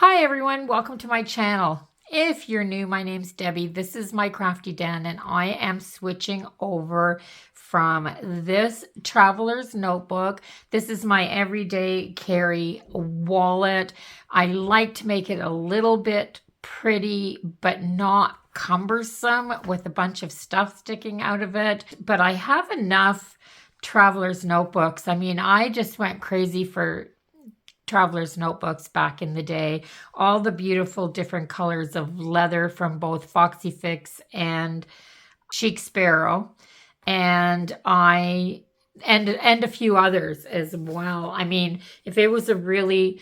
Hi everyone, welcome to my channel. If you're new, my name's Debbie. This is my crafty den and I am switching over from this traveler's notebook. This is my everyday carry wallet. I like to make it a little bit pretty but not cumbersome with a bunch of stuff sticking out of it. But I have enough traveler's notebooks. I mean, I just went crazy for traveler's notebooks back in the day. All the beautiful different colors of leather from both Foxy Fix and Chic Sparrow, and a few others as well. I mean, if it was a really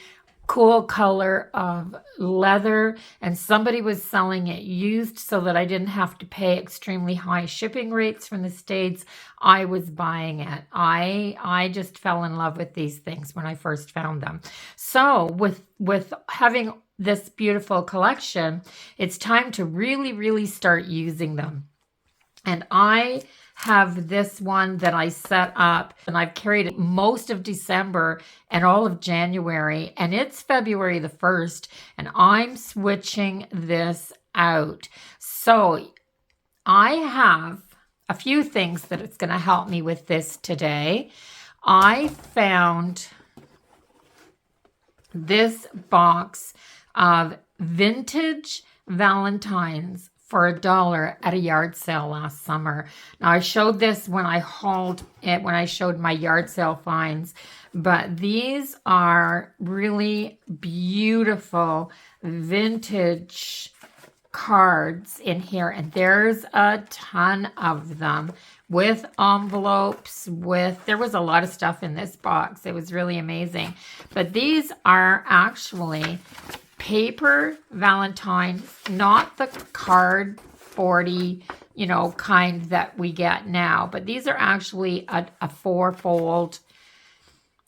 cool color of leather and somebody was selling it used so that I didn't have to pay extremely high shipping rates from the States, I was buying it. I just fell in love with these things when I first found them. So with having this beautiful collection, it's time to really start using them. And I have this one that I set up and I've carried it most of December and all of January, and it's February the 1st and I'm switching this out. So I have a few things that it's going to help me with this today. I found this box of Vintage Valentines for $1 at a yard sale last summer. Now I showed this when I hauled it, when I showed my yard sale finds, but these are really beautiful vintage cards in here, and there's a ton of them with envelopes, there was a lot of stuff in this box. It was really amazing. But these are actually paper Valentines, not the cardboardy, kind that we get now, but these are actually a four-fold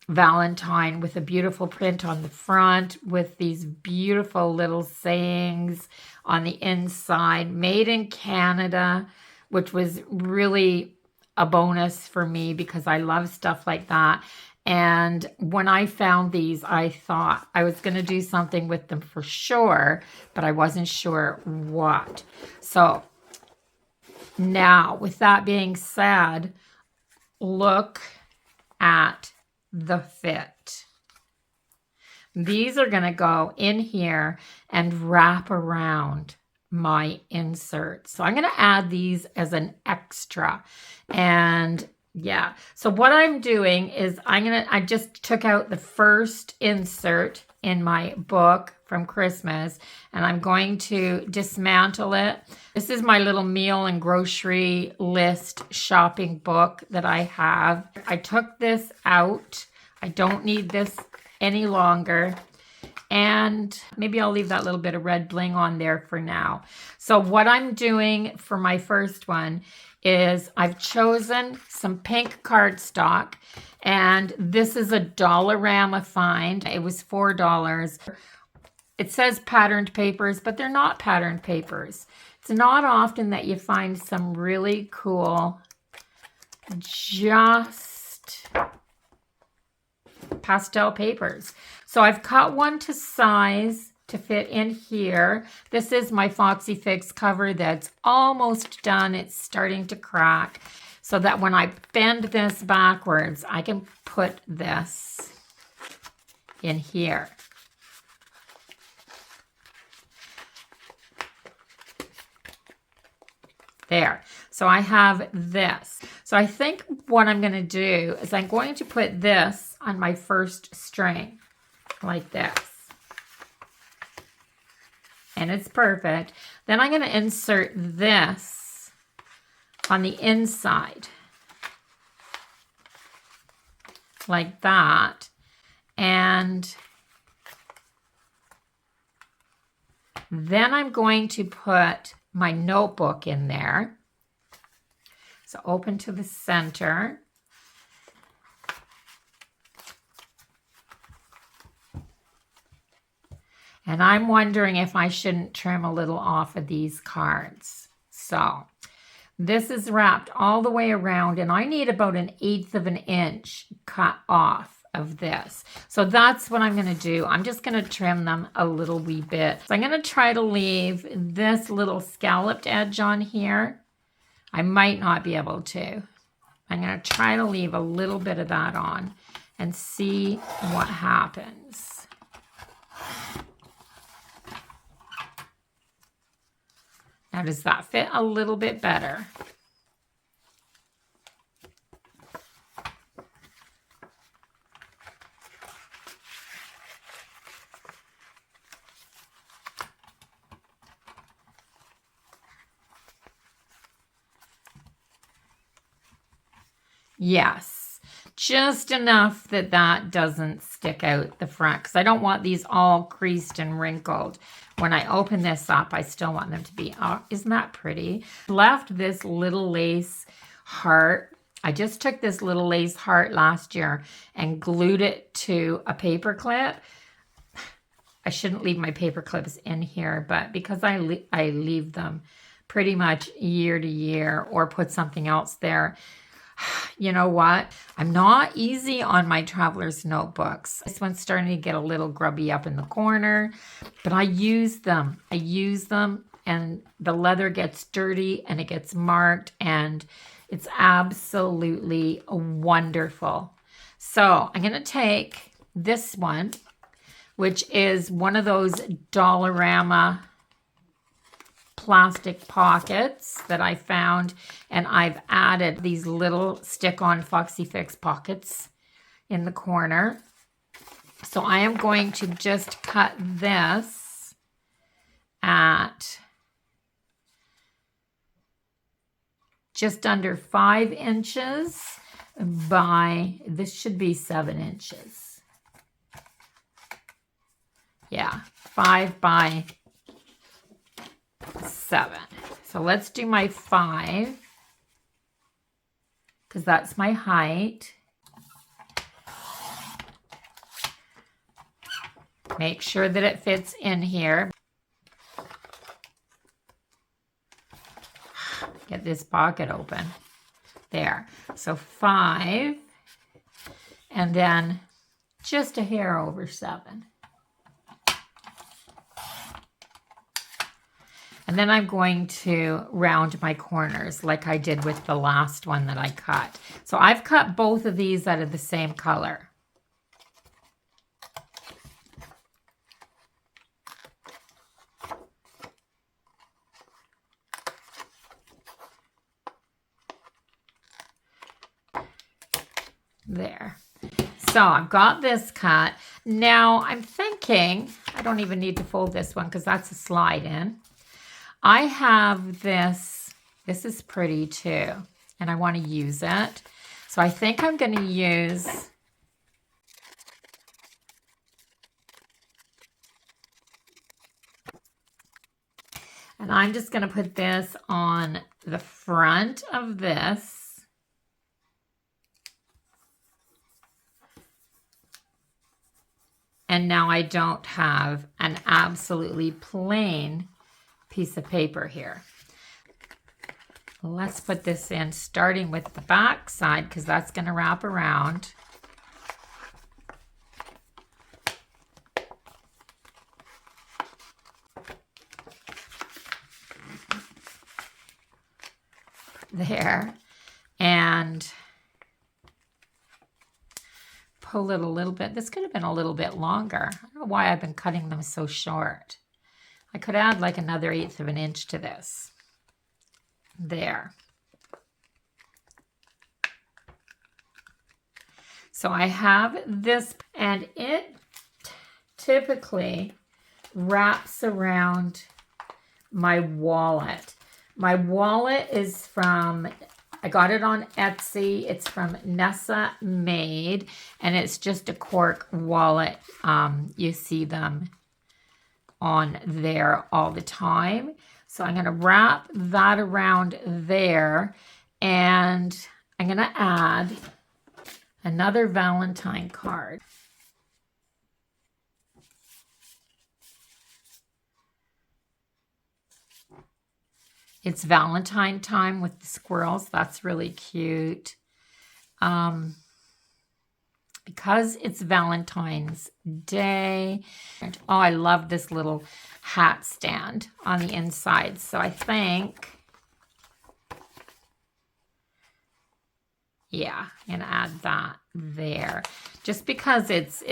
Valentine with a beautiful print on the front with these beautiful little sayings on the inside, made in Canada, which was really a bonus for me because I love stuff like that. And when I found these, I thought I was going to do something with them for sure, but I wasn't sure what. So now, with that being said, look at the fit. These are going to go in here and wrap around my insert. So I'm going to add these as an extra. And yeah, so what I'm doing is I just took out the first insert in my book from Christmas and I'm going to dismantle it. This is my little meal and grocery list shopping book that I have. I took this out. I don't need this any longer. And maybe I'll leave that little bit of red bling on there for now. So what I'm doing for my first one is I've chosen some pink cardstock, and this is a Dollarama find. It was $4. It says patterned papers, but they're not patterned papers. It's not often that you find some really cool, just pastel papers. So I've cut one to size to fit in here. This is my Foxy Fix cover that's almost done. It's starting to crack so that when I bend this backwards, I can put this in here. There. So I have this. So I think what I'm going to do is I'm going to put this on my first string like this. And it's perfect. Then I'm going to insert this on the inside like that. And then I'm going to put my notebook in there. So open to the center. And I'm wondering if I shouldn't trim a little off of these cards. So this is wrapped all the way around and I need about 1/8 of an inch cut off of this. So that's what I'm going to do. I'm just going to trim them a little wee bit. So I'm going to try to leave this little scalloped edge on here. I might not be able to. I'm going to try to leave a little bit of that on and see what happens. Now, does that fit a little bit better? Yes, just enough that that doesn't stick out the front, because I don't want these all creased and wrinkled. When I open this up, I still want them to be, oh, isn't that pretty? Left this little lace heart. I just took this little lace heart last year and glued it to a paper clip. I shouldn't leave my paper clips in here, but because I leave them pretty much year to year or put something else there, you know what? I'm not easy on my traveler's notebooks. This one's starting to get a little grubby up in the corner, but I use them. And the leather gets dirty and it gets marked, and it's absolutely wonderful. So I'm going to take this one, which is one of those Dollarama plastic pockets that I found, and I've added these little stick-on Foxy Fix pockets in the corner. So I am going to just cut this at just under 5 inches by, this should be 7 inches. Yeah, 5 by 7. So let's do my 5, because that's my height. Make sure that it fits in here. Get this pocket open. There. So 5, and then just a hair over 7. And then I'm going to round my corners like I did with the last one that I cut. So I've cut both of these out of the same color. There. So I've got this cut. Now I'm thinking, I don't even need to fold this one because that's a slide in. I have this is pretty too, and I want to use it. So I think I'm going to use and I'm just going to put this on the front of this. And now I don't have an absolutely plain piece of paper here. Let's put this in starting with the back side, because that's going to wrap around. There. And pull it a little bit. This could have been a little bit longer. I don't know why I've been cutting them so short. I could add like another 1/8 of an inch to this. There. So I have this, and it typically wraps around my wallet. My wallet is from, I got it on Etsy. It's from Nessa Made, and it's just a cork wallet. You see them on there all the time. So I'm going to wrap that around there, and I'm going to add another Valentine card. It's Valentine time with the squirrels. That's really cute. because it's Valentine's Day. Oh, I love this little hat stand on the inside. So I think, yeah, I'm gonna add that there. Just because it's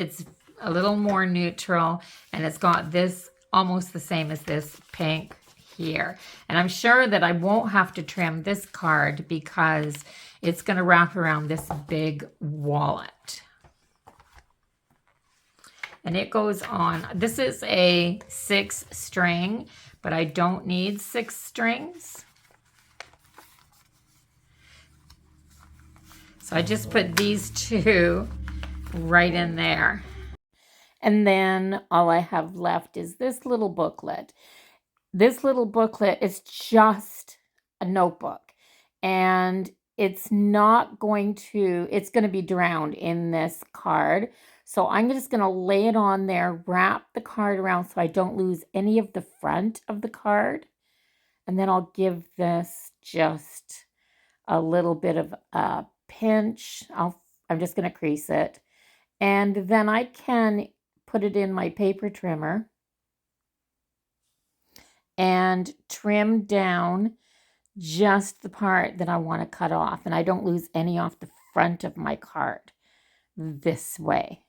a little more neutral, and it's got this almost the same as this pink here. And I'm sure that I won't have to trim this card because it's gonna wrap around this big wallet. And it goes on. This is a 6 string, but I don't need 6 strings. So I just put these two right in there. And then all I have left is this little booklet. This little booklet is just a notebook, and it's going to be drowned in this card. So I'm just going to lay it on there, wrap the card around so I don't lose any of the front of the card. And then I'll give this just a little bit of a pinch. I'm just going to crease it. And then I can put it in my paper trimmer and trim down just the part that I want to cut off. And I don't lose any off the front of my card this way.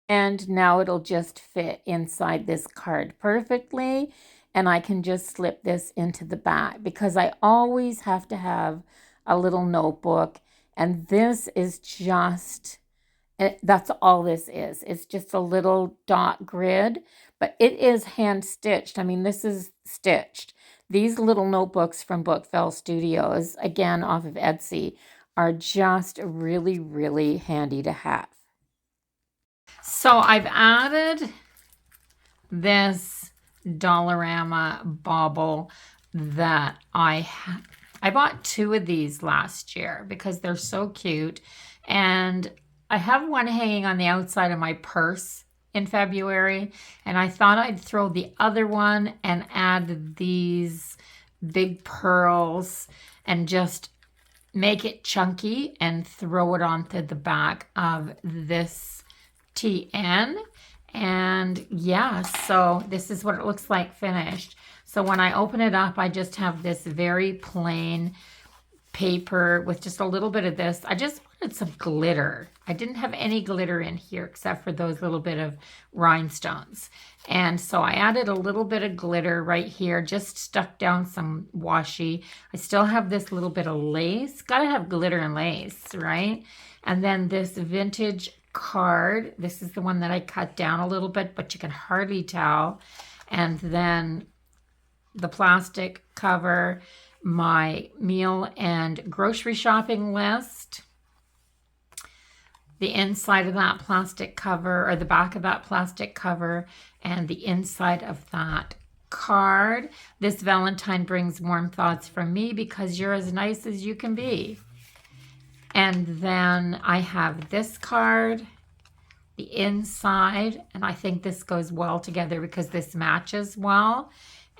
And now it'll just fit inside this card perfectly. And I can just slip this into the back because I always have to have a little notebook. And this is just, that's all this is. It's just a little dot grid, but it is hand stitched. I mean, this is stitched. These little notebooks from Bookfell Studios, again, off of Etsy, are just really, really handy to have. So I've added this Dollarama bauble that I bought 2 of these last year because they're so cute. And I have one hanging on the outside of my purse in February. And I thought I'd throw the other one and add these big pearls and just make it chunky and throw it onto the back of this TN. And yeah, so this is what it looks like finished. So when I open it up, I just have this very plain paper with just a little bit of this. I just wanted some glitter. I didn't have any glitter in here except for those little bit of rhinestones. And so I added a little bit of glitter right here, just stuck down some washi. I still have this little bit of lace. Gotta have glitter and lace, right? And then this vintage card. This is the one that I cut down a little bit, but you can hardly tell. And then the plastic cover, my meal and grocery shopping list, the inside of that plastic cover, or the back of that plastic cover, and the inside of that card. This Valentine brings warm thoughts from me because you're as nice as you can be. And then I have this card, the inside, and I think this goes well together because this matches well.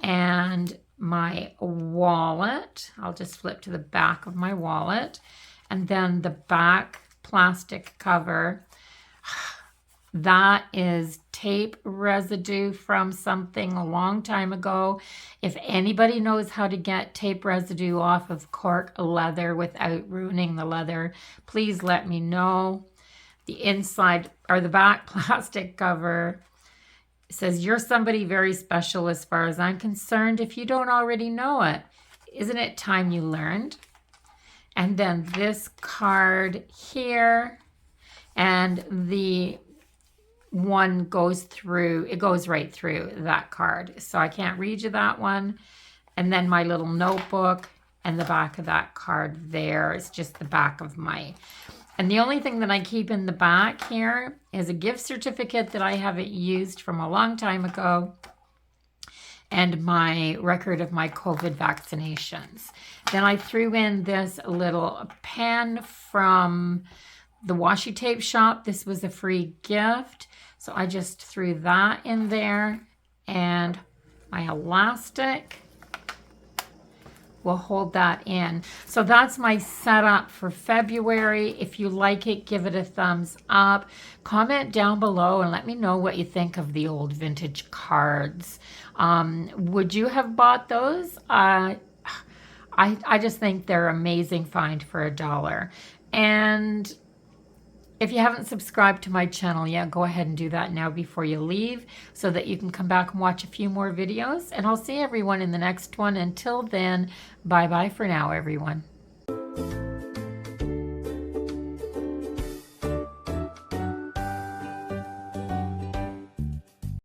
And my wallet, I'll just flip to the back of my wallet. And then the back plastic cover, that is tape residue from something a long time ago. If anybody knows how to get tape residue off of cork leather without ruining the leather, please let me know. The inside, or the back plastic cover, says, "You're somebody very special as far as I'm concerned, if you don't already know it. Isn't it time you learned?" And then this card here, and the one goes through, it goes right through that card. So I can't read you that one. And then my little notebook and the back of that card there is just the back of my, and the only thing that I keep in the back here is a gift certificate that I haven't used from a long time ago, and my record of my COVID vaccinations. Then I threw in this little pen from the washi tape shop. This was a free gift. So I just threw that in there, and my elastic will hold that in. So that's my setup for February. If you like it, give it a thumbs up. Comment down below and let me know what you think of the old vintage cards. Would you have bought those? I just think they're amazing find for $1. And if you haven't subscribed to my channel yet, go ahead and do that now before you leave so that you can come back and watch a few more videos. And I'll see everyone in the next one. Until then, bye-bye for now, everyone.